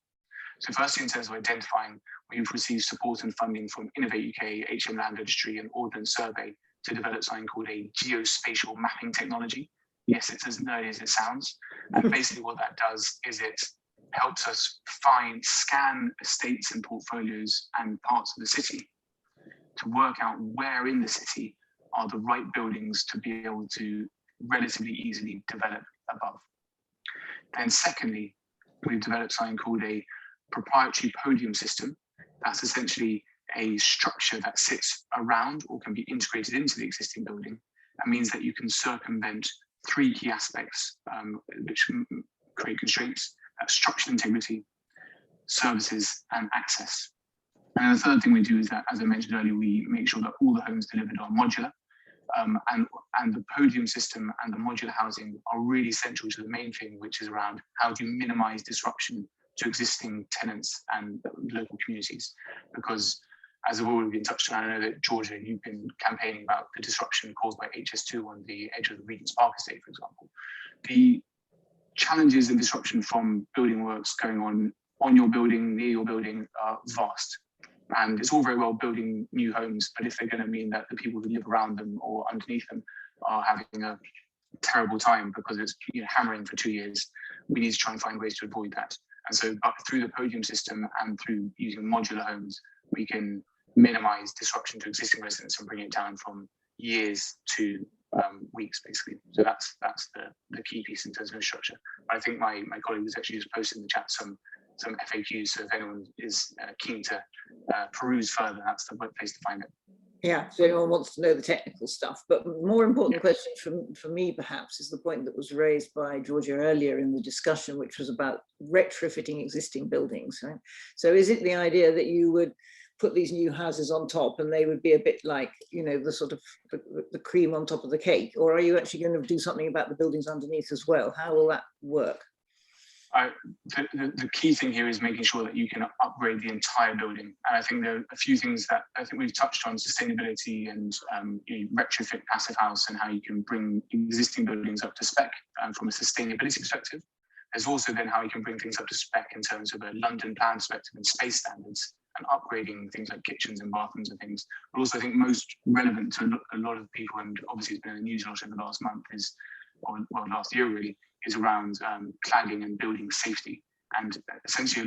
So firstly, in terms of identifying, we've received support and funding from Innovate UK, HM Land Registry and Ordnance Survey to develop something called a geospatial mapping technology. Yes, it's as nerdy as it sounds. And basically what that does is it helps us scan estates and portfolios and parts of the city to work out where in the city are the right buildings to be able to relatively easily develop above. Then secondly, we've developed something called a proprietary podium system. That's essentially a structure that sits around or can be integrated into the existing building. That means that you can circumvent three key aspects which create constraints: structural integrity, services, and access. And the third thing we do is that, as I mentioned earlier, we make sure that all the homes delivered are modular, and the podium system and the modular housing are really central to the main thing, which is around how do you minimize disruption to existing tenants and local communities. Because as I've already been touched on, I know that Georgia, you've been campaigning about the disruption caused by HS2 on the edge of the Regent's Park estate, for example. The challenges and disruption from building works going on your building, near your building, are vast. And it's all very well building new homes, but if they're going to mean that the people who live around them or underneath them are having a terrible time because it's hammering for 2 years, we need to try and find ways to avoid that. And so through the podium system and through using modular homes, we can minimize disruption to existing residents and bring it down from years to weeks, basically. So that's the key piece in terms of infrastructure. I think my colleague was actually just posting in the chat some FAQs, so if anyone is keen to peruse further, that's the right place to find it. Yeah, so anyone wants to know the technical stuff. But the more important question for me, perhaps, is the point that was raised by Georgia earlier in the discussion, which was about retrofitting existing buildings. Right? So is it the idea that you would put these new houses on top and they would be a bit like, the sort of the cream on top of the cake? Or are you actually going to do something about the buildings underneath as well? How will that work? The key thing here is making sure that you can upgrade the entire building. And I think there are a few things that I think we've touched on: sustainability and retrofit passive house, and how you can bring existing buildings up to spec from a sustainability perspective. There's also then how you can bring things up to spec in terms of a London plan perspective and space standards, and upgrading things like kitchens and bathrooms and things. But also I think most relevant to a lot of people, and obviously it's been in the news a lot over the last month, last year really, is around cladding and building safety. And essentially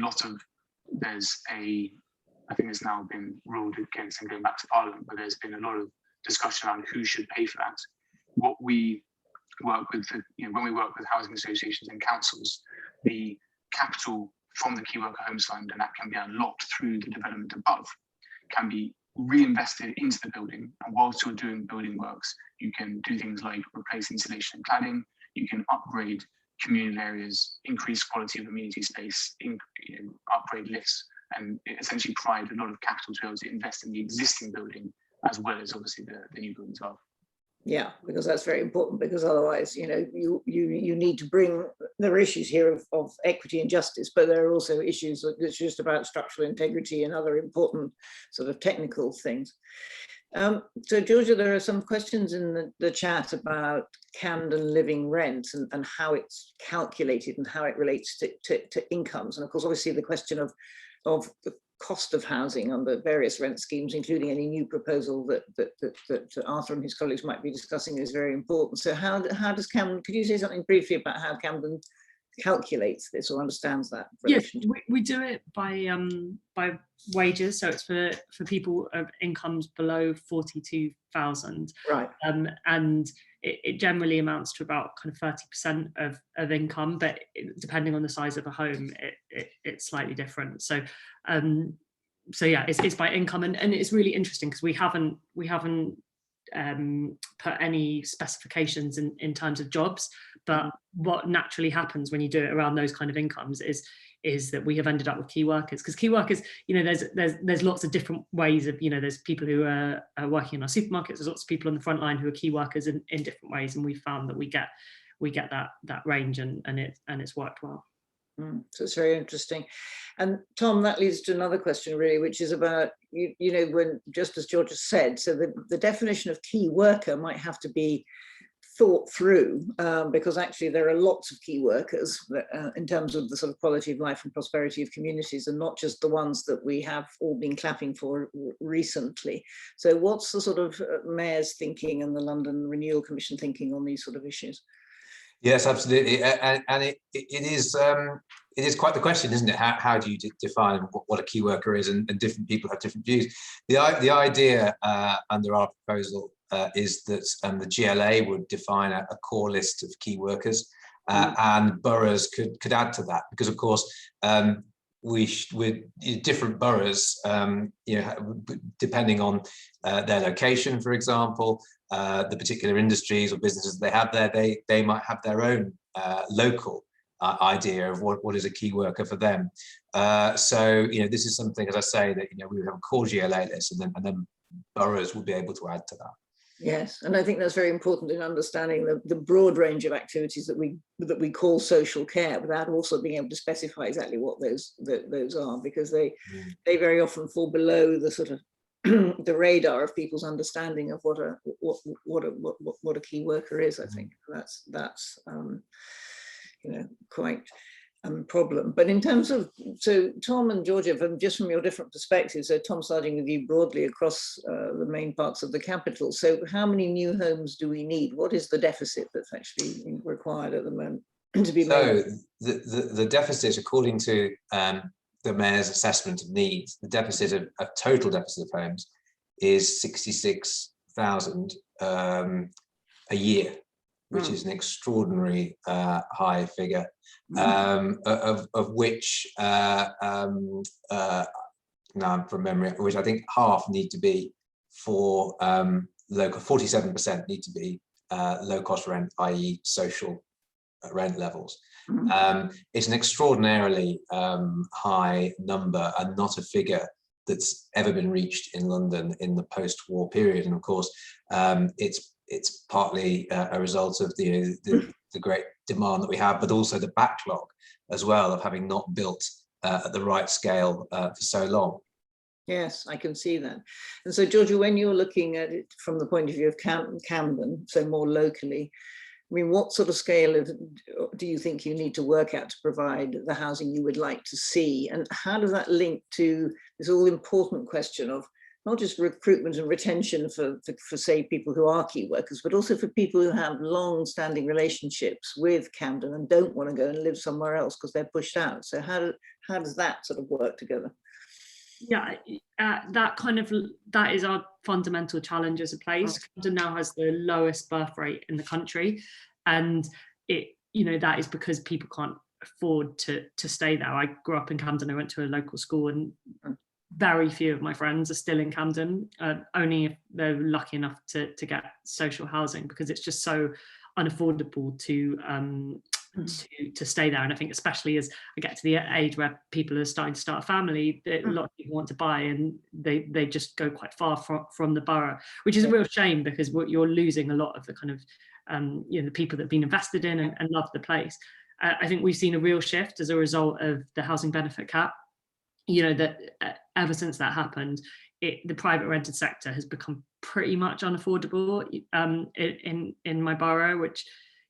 I think it's now been ruled against and going back to Parliament, but there's been a lot of discussion around who should pay for that. What we work with, when we work with housing associations and councils, the capital from the key worker homes fund, and that can be unlocked through the development above, can be reinvested into the building. And whilst you're doing building works, you can do things like replace insulation and cladding, you can upgrade communal areas, increase quality of amenity space, upgrade lifts, and essentially provide a lot of capital to be able to invest in the existing building as well as obviously the new buildings are. Yeah, because that's very important, because otherwise, you need to bring, there are issues here of equity and justice, but there are also issues that's just about structural integrity and other important sort of technical things. So Georgia, there are some questions in the chat about Camden living rent and how it's calculated and how it relates to incomes. And of course, obviously the question of the cost of housing under various rent schemes, including any new proposal that Arthur and his colleagues might be discussing, is very important. So how does Camden, could you say something briefly about how Camden calculates this or understands that? Yes, we do it by wages, so it's for people of incomes below 42,000, right? And it generally amounts to about kind of 30% of income, but depending on the size of a home, it's slightly different. So yeah, it's by income, and it's really interesting because we haven't put any specifications in terms of jobs, but what naturally happens when you do it around those kind of incomes is that we have ended up with key workers, because key workers, there's lots of different ways of, there's people who are working in our supermarkets, there's lots of people on the front line who are key workers in different ways, and we found that we get that range, and it's worked well. So it's very interesting. And Tom, that leads to another question really, which is about, when, just as George has said, so the definition of key worker might have to be thought through, because actually there are lots of key workers in terms of the sort of quality of life and prosperity of communities, and not just the ones that we have all been clapping for recently. So what's the sort of Mayor's thinking and the London Renewal Commission thinking on these sort of issues? Yes, absolutely, and it is quite the question, isn't it? How do you define what a key worker is, and different people have different views. The idea under our proposal is that the GLA would define a core list of key workers, and boroughs could add to that, because of course with different boroughs, depending on their location, for example, the particular industries or businesses they have there, they might have their own local idea of what is a key worker for them. So this is something, as I say, that we would have a core GLA list, and then boroughs will be able to add to that. Yes, and I think that's very important in understanding the broad range of activities that we call social care, without also being able to specify exactly what those are, because they very often fall below the sort of the radar of people's understanding of what a key worker is. I think that's quite problem. But in terms of, so Tom and Georgia, just from your different perspectives, so Tom, starting with you broadly across the main parts of the capital, so how many new homes do we need? What is the deficit that's actually required at the moment to be made? So the deficit, according to the Mayor's assessment of needs, the deficit of total deficit of homes is 66,000 a year, which is an extraordinary high figure, of which, now I'm from memory, which I think half need to be for local, 47% need to be low cost rent, i.e. social rent levels. It's an extraordinarily high number, and not a figure that's ever been reached in London in the post-war period. And of course, it's partly a result of the great demand that we have, but also the backlog as well of having not built at the right scale for so long. Yes, I can see that. And so, Georgia, when you're looking at it from the point of view of Camden, so more locally, I mean, what sort of scale do you think you need to work out to provide the housing you would like to see? And how does that link to this all important question of not just recruitment and retention for say, people who are key workers, but also for people who have long-standing relationships with Camden and don't want to go and live somewhere else because they're pushed out? So how does that sort of work together? Yeah, that is our fundamental challenge as a place. Camden now has the lowest birth rate in the country, and that is because people can't afford to stay there. I grew up in Camden. I went to a local school, and very few of my friends are still in Camden, only if they're lucky enough to get social housing, because it's just so unaffordable to stay there. And I think especially as I get to the age where people are starting to start a family, a lot of people want to buy, and they just go quite far from the borough, which is a real shame, because you're losing a lot of the kind of the people that have been invested in and love the place. I think we've seen a real shift as a result of the housing benefit cap. That ever since that happened, the private rented sector has become pretty much unaffordable in my borough, which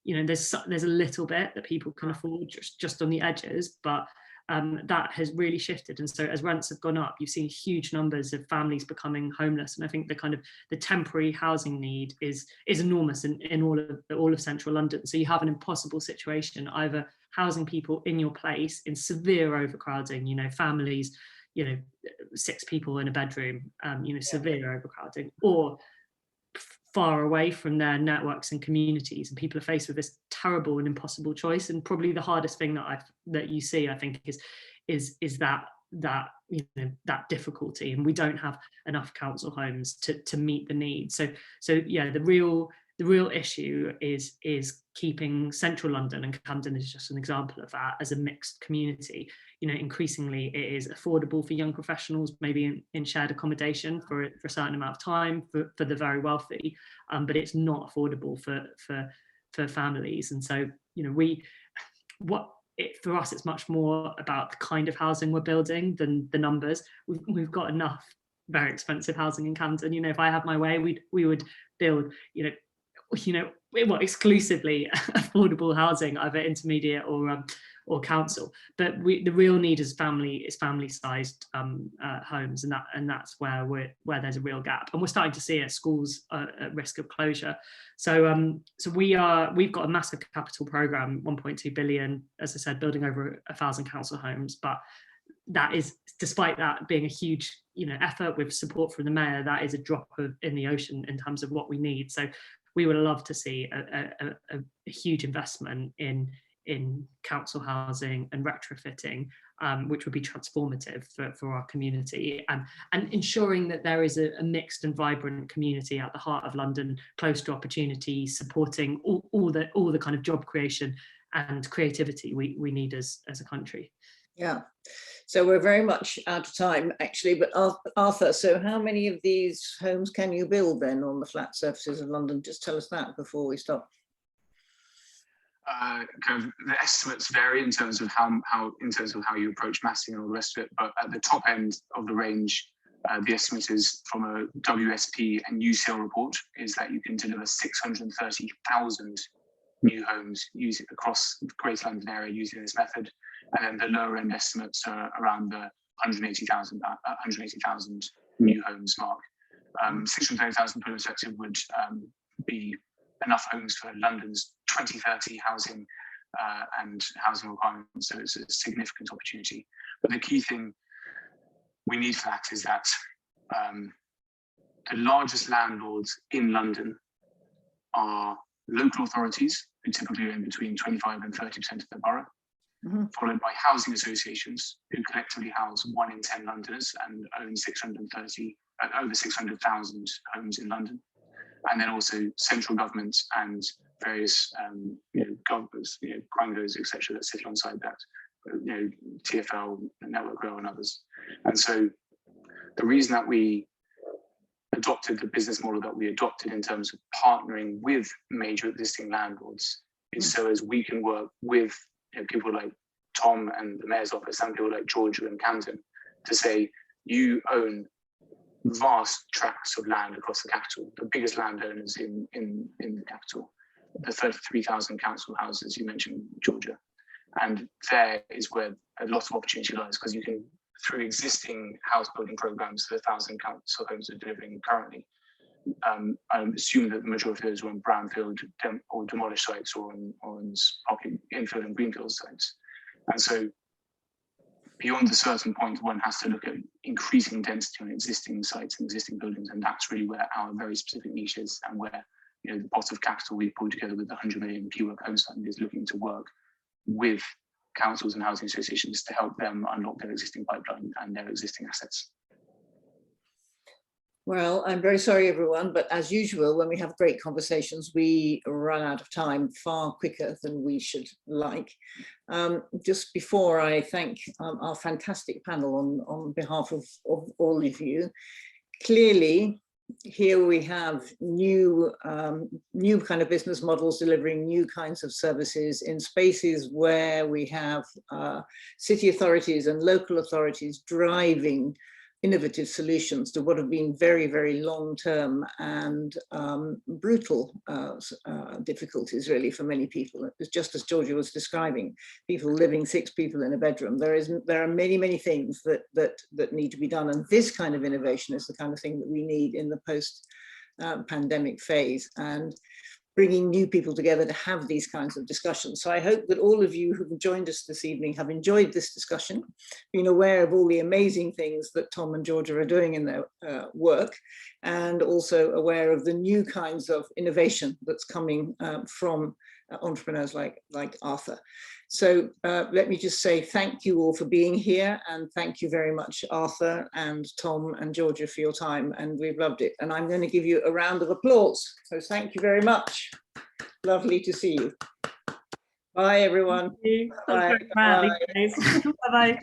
there's a little bit that people can afford just on the edges, but that has really shifted. And so as rents have gone up, you've seen huge numbers of families becoming homeless. And I think the temporary housing need is enormous in all of central London. So you have an impossible situation, either housing people in your place in severe overcrowding, families, 6 people in a bedroom, severe overcrowding, or far away from their networks and communities, and people are faced with this terrible and impossible choice. And probably the hardest thing that you see, I think, is that difficulty, and we don't have enough council homes to meet the need. So yeah, the real issue is keeping central London, and Camden is just an example of that, as a mixed community. Increasingly it is affordable for young professionals, maybe in shared accommodation for a certain amount of time for the very wealthy, but it's not affordable for families. And so for us, it's much more about the kind of housing we're building than the numbers. We've got enough very expensive housing in Camden. If I had my way, we would build exclusively affordable housing, either intermediate or council. But the real need is family-sized homes, and that's where there's a real gap. And we're starting to see it. Schools at risk of closure. So we've got a massive capital program, 1.2 billion, as I said, building over 1,000 council homes. But that is, despite that being a huge effort with support from the mayor, that is a drop in the ocean in terms of what we need. So we would love to see a huge investment in council housing and retrofitting, which would be transformative for our community, and ensuring that there is a mixed and vibrant community at the heart of London, close to opportunity, supporting all the kind of job creation and creativity we need as a country. Yeah, so we're very much out of time, actually, but Arthur, so how many of these homes can you build then on the flat surfaces of London? Just tell us that before we stop. Kind of the estimates vary in terms of how you approach massing and all the rest of it, but at the top end of the range, the estimate is from a WSP and UCL report is that you can deliver 630,000 new homes using across the Greater London area using this method. And then the lower end estimates are around the 180,000 new homes mark. 630,000 per perspective would be enough homes for London's 2030 housing and housing requirements. So it's a significant opportunity. But the key thing we need for that is that the largest landlords in London are local authorities, who typically own between 25 and 30% of the borough, followed by housing associations, who collectively house 1 in 10 Londoners and own over 600,000 homes in London. And then also central governments and various governments, Quangos, etc., that sit alongside that, TfL, Network Rail, and others. And so the reason that we adopted the business model that we adopted in terms of partnering with major existing landlords is so as we can work with people like Tom and the Mayor's office and people like Georgia and Camden to say, you own vast tracts of land across the capital, the biggest landowners in the capital, the 33,000 council houses you mentioned, Georgia. And there is where a lot of opportunity lies, because you can, through existing house building programs, the 1,000 council homes are delivering currently. I assume that the majority of those were on brownfield or demolished sites or on infill and greenfield sites. And so beyond a certain point, one has to look at increasing density on existing sites and existing buildings, and that's really where our very specific niche is, and where you know, the pot of capital we pulled together with the 100 million Key Work Homes Fund is looking to work with councils and housing associations to help them unlock their existing pipeline and their existing assets. Well, I'm very sorry, everyone, but as usual, when we have great conversations, we run out of time far quicker than we should like. Just before I thank our fantastic panel on behalf of all of you, clearly, here we have new kind of business models delivering new kinds of services in spaces where we have city authorities and local authorities driving innovative solutions to what have been very, very long-term and brutal difficulties, really, for many people. It was just as Georgia was describing, people living 6 people in a bedroom. There are many, many things that need to be done, and this kind of innovation is the kind of thing that we need in the post-pandemic phase, and bringing new people together to have these kinds of discussions. So I hope that all of you who've joined us this evening have enjoyed this discussion, been aware of all the amazing things that Tom and Georgia are doing in their work, and also aware of the new kinds of innovation that's coming from entrepreneurs like Arthur. So let me just say thank you all for being here, and thank you very much, Arthur and Tom and Georgia, for your time, and we've loved it. And I'm going to give you a round of applause. So thank you very much. Lovely to see you. Bye, everyone. Thank you. Bye. Bye. Bye.